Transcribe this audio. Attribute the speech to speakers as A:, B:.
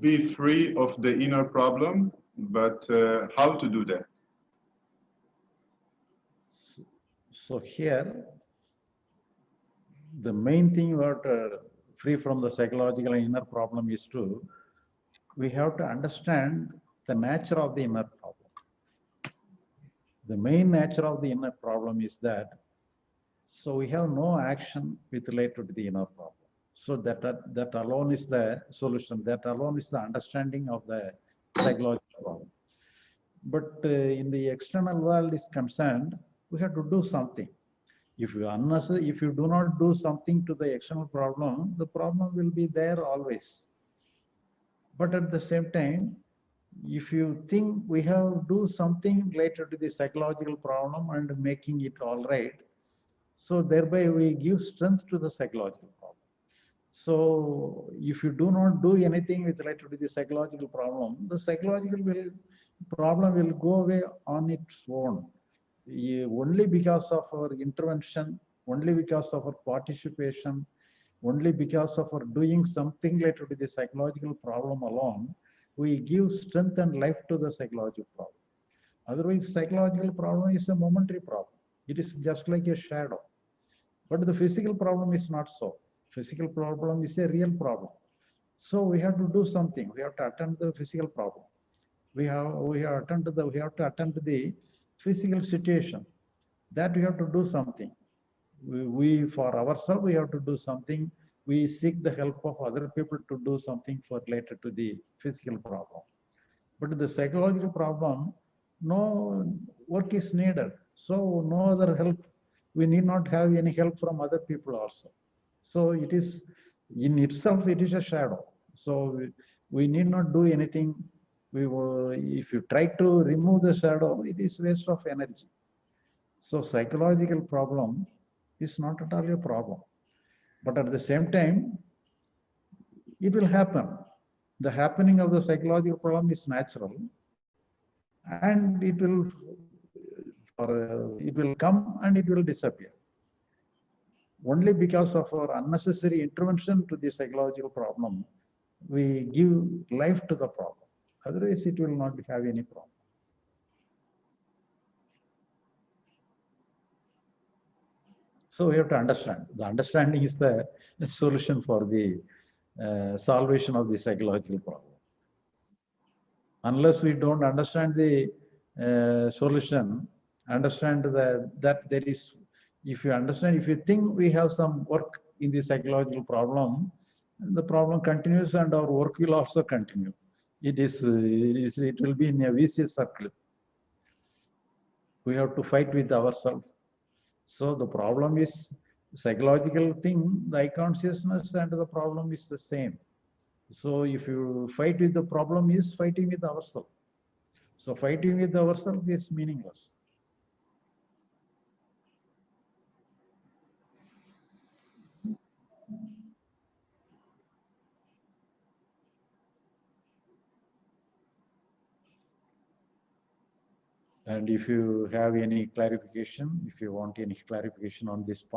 A: be free of the inner problem, but how to do that?
B: So here, the main thing about free from the psychological and inner problem is we have to understand the nature of the inner problem. The main nature of the inner problem is that, so we have no action with related to the inner problem. So that alone is the solution. That alone is the understanding of the psychological problem. But in the external world is concerned, we have to do something. If you do not do something to the external problem, the problem will be there always. But at the same time, if you think we have to do something related to the psychological problem and making it all right, so thereby we give strength to the psychological problem. So if you do not do anything with related to the psychological problem, the psychological problem will go away on its own. Only because of our intervention, only because of our participation, only because of our doing something related to the psychological problem alone, we give strength and life to the psychological problem. Otherwise, psychological problem is a momentary problem. It is just like a shadow. But the physical problem is not so. Physical problem is a real problem. So we have to do something. We have to attend the physical problem. We have to attend to the physical situation. That we have to do something. We for ourselves, we have to do something. We seek the help of other people to do something for related to the physical problem. But the psychological problem, no work is needed. So no other help. We need not have any help from other people also. So it is, in itself, it is a shadow. So we need not do anything. If you try to remove the shadow, it is waste of energy. So psychological problem is not at all a problem. But at the same time, it will happen. The happening of the psychological problem is natural, and it will come and it will disappear. Only because of our unnecessary intervention to the psychological problem, we give life to the problem. Otherwise, it will not have any problem. So we have to understand. The understanding is the solution for the salvation of the psychological problem. Unless we don't understand the solution, understand that there is, if you think we have some work in the psychological problem, the problem continues and our work will also continue. It will be in a vicious circle. We have to fight with ourselves. So the problem is psychological thing, the I consciousness and the problem is the same. So if you fight with the problem is fighting with ourselves. So fighting with ourselves is meaningless. And if you have any clarification, if you want any clarification on this point,